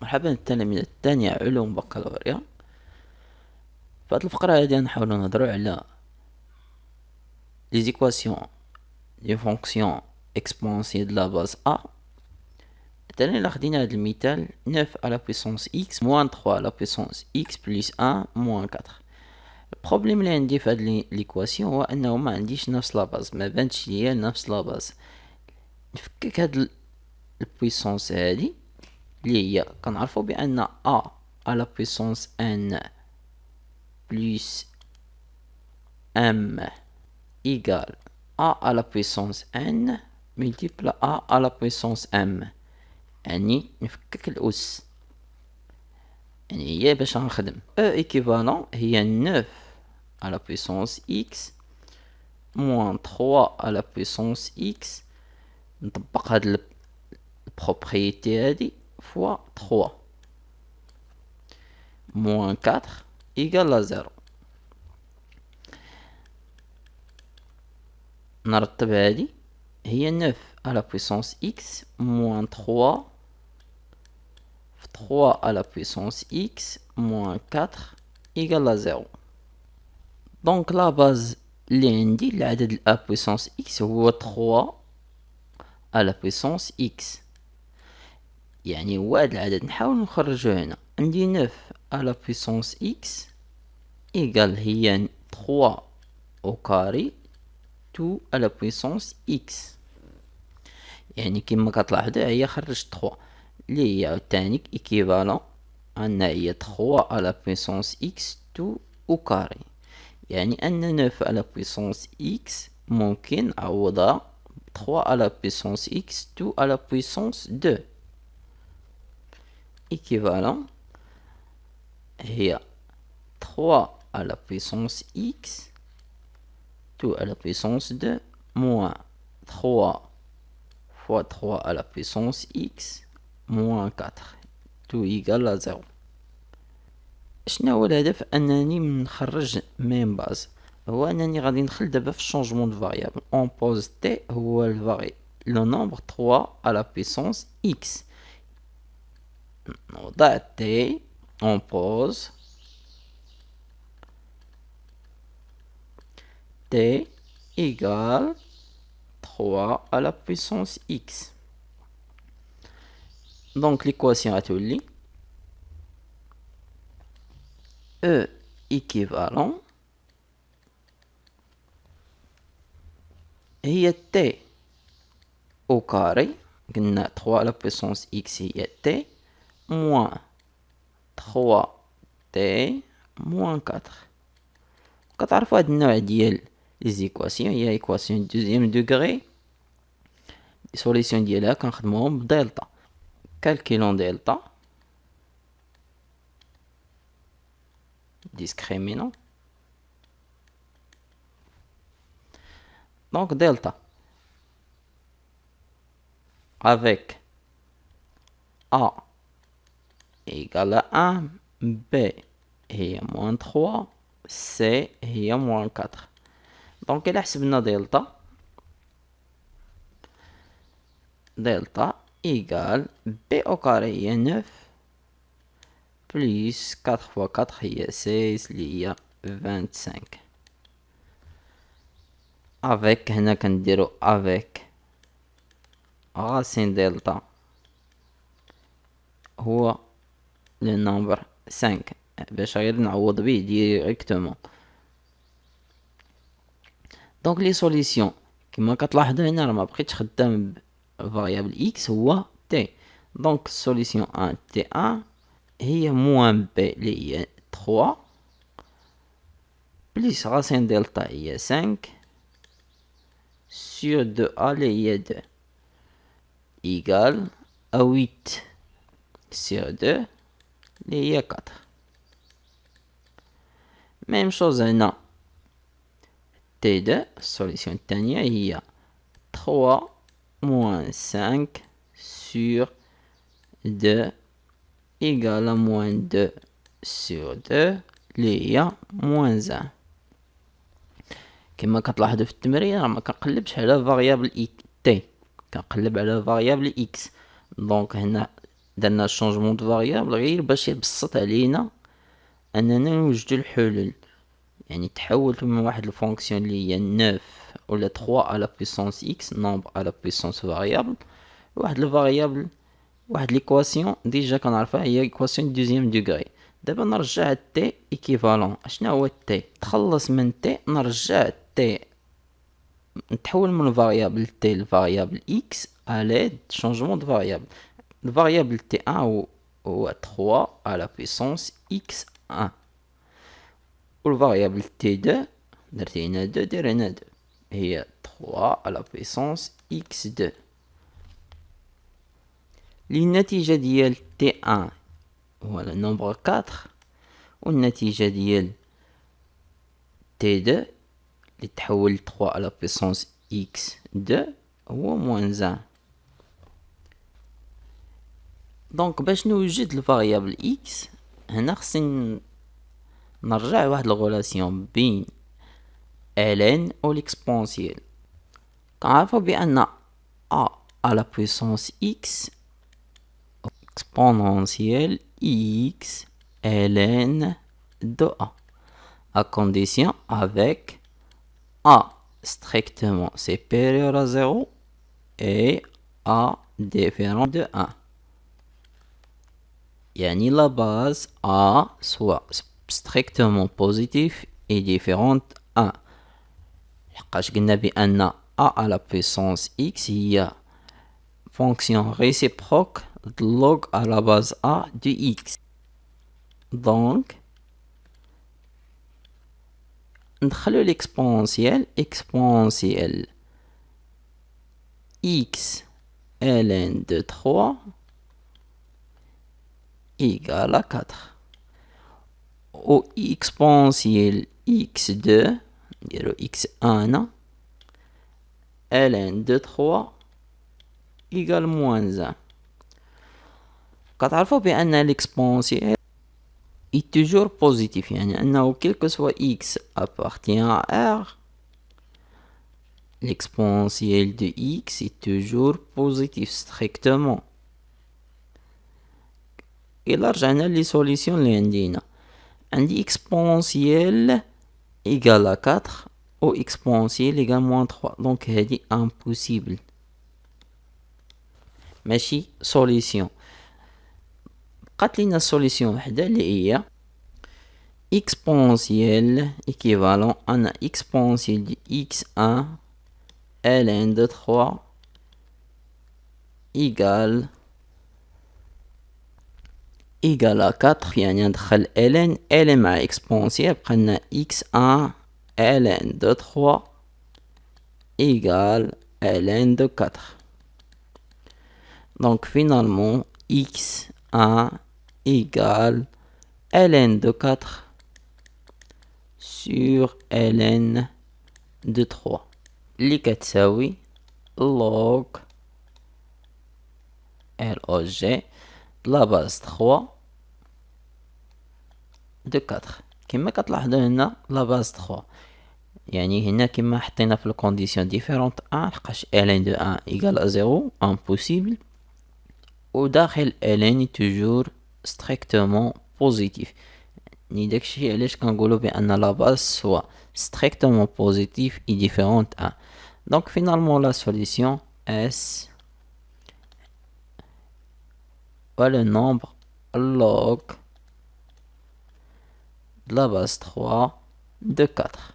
مرحبا التلاميذ الثانية علوم بكالوريا. في هاد الفقرة هادي نحاولو نهضرو على les équations des fonctions exponentielles de la base A. مثلا إلا خدينا هاد المثال 9 à la puissance x moins 3 à la puissance x plus 1 moins 4. البروبليم اللي عندي في هاد ليكواسيون هو انه ما عنديش نفس لاباز، ما بانتش ليا نفس لاباز. نفكك هاد البويسونس هادي اللي هي كنعرفو بان a à la puissance n plus m égale a à la puissance n multiple a à la puissance m. يعني نفكك الأس، يعني هي باش غنخدم e équivalent هي 9 à la puissance x moins 3 à la puissance x. نطبق هاد البروبريتي هادي fois 3 moins 4 égale à 0. نرتب هادي هي 9 à la puissance x moins 3 3 à la puissance x moins 4 égale à 0. donc la base اللي عندي العدد ال a puissance x هو 3 à la puissance x، يعني هو هاد العدد نحاول نخرجو هنا. عندي 9 à la puissance x égale هي 3 au carré tout à la puissance x، يعني كما كتلاحظوا هي خرجت 3 اللي هي عاوتاني équivalent عندنا هي 3 à la puissance x tout au carré، يعني أن 9 à la puissance x ممكن نعوضها 3 à la puissance x tout à la puissance 2 équivalent هي 3 à la puissance x tout à la puissance 2 moins 3 fois 3 à la puissance x moins 4 tout égal à 0. شنو هو الهدف؟ انني نخرج مين باز، هو انني غادي ندخل دابا في الشونجمون دو فاريابل. اون بوز تي هو الفاري لو نومبر 3 على بيسونس اكس، نوضع تي اون بوز تي ايغال 3 على بيسونس اكس. دونك ليكواسيون غتولي E équivalent هي t au carré، قلنا 3 à la puissance x هي t moins 3t moins 4. كتعرفوا هاد النوع ديال لي زيكواسيون هي ايكواسيون دوزيام دوغري، سوليسيون ديالها كنخدموهم بدلتا. كالكيلون دلتا discriminant. Donc delta avec A égale à 1, B est moins 3, C est moins 4. Donc إلا حسبنا delta égale B au carré هي 9 plus 4 fois 4 هي 16 اللي هي 25. avec هنا كنديرو avec racine دلتا هو لو نمبر 5 باش غير نعوض به ديريكتومون. دونك لي سوليسيون كما كتلاحظوا هنا راه ما بقيتش خدام فاريابل x هو t. دونك سوليسيون 1 t1 هي موان بي اللي هي 3 بليس راسين دلتا هي 5 sur 2a اللي هي 2 égal à 8 sur 2 اللي هي 4. ميم شوز هنا t2 السوليسيون الثانية هي 3 moins 5 sur 2 égal à moins 2 sur 2 اللي هي moins 1. كما كتلاحظوا في التمرين راه ما كنقلبش على فاريابل تي، كنقلب على فاريابل اكس. دونك هنا درنا changement de variable غير باش يبسط علينا اننا نوجدو الحلول. يعني تحولت من واحد الفونكسيون اللي هي 9 ولا 3 على puissance x nombre على puissance variable واحد الفاريابل واحد ليكواسيون ديجا كنعرفها هي ايكواسيون دوزيام دوغري. دابا نرجع تي ايكيفالون. شنو هو تي؟ تخلص من تي نرجع تي نتحول من الفاريابل تي لفاريابل اكس على شونجمون دو فاريابل. الفاريابل تي 1 هو 3 على puissance x 1 والفاريابل تي 2 درت هنا 2 دير هنا 2 هي 3 على puissance x 2. النتيجة ديال تي 1 هو النومبر 4 والنتيجة ديال تي 2 اللي تحول 3 على puissance x 2 هو موان 1. دونك باش نوجد الفاريابل x هنا خصني نرجع واحد الغولاسيون بين ln و l'exponentiel. كنعرفو بان a على puissance x exponentielle x ln de a à condition avec a strictement supérieur à 0 et a différent de 1. يعني la base a soit strictement positif et différente 1. لحقاش قلنا بأن a à la puissance x هي fonction réciproque de log à la base a de x. Donc ندخلو l'exponentiel exponentiel x ln de 3 égale à 4 au exponentiel x2 نديرو x1 ln de 3 égale moins 1. كتعرفوا بأن l'exponentiel est toujours positif يعني أنه quel que soit x appartient à R l'exponentiel de x est toujours positif strictement. إلا رجعنا لي سوليسيون اللي عندنا عندي exponentiel égale à 4 ou exponentiel égale moins 3 donc هذه impossible ماشي سوليسيون. بقات لينا سوليسيون وحده اللي هي exponentiel équivalent à exponentiel de x1 ln de 3 égale à 4 يعني ندخل ln مع exponentiel بقالنا x1 ln de 3 égale ln de 4. Donc finalement x1 égale ln de 4 sur ln de 3 اللي كتساوي log log la base 3 de 4. كما كتلاحظوا هنا la base 3 يعني هنا كما حطينا في الكونديسيون ديفيرونت 1 لحقاش ln de 1 égale à 0 impossible وداخل ln toujours strictement positif. يعني داكشي علاش كنقولوا بان لا باز سوا strictement positif et différente 1. Donc finalement la solution S va le nombre log de la base 3 de 4.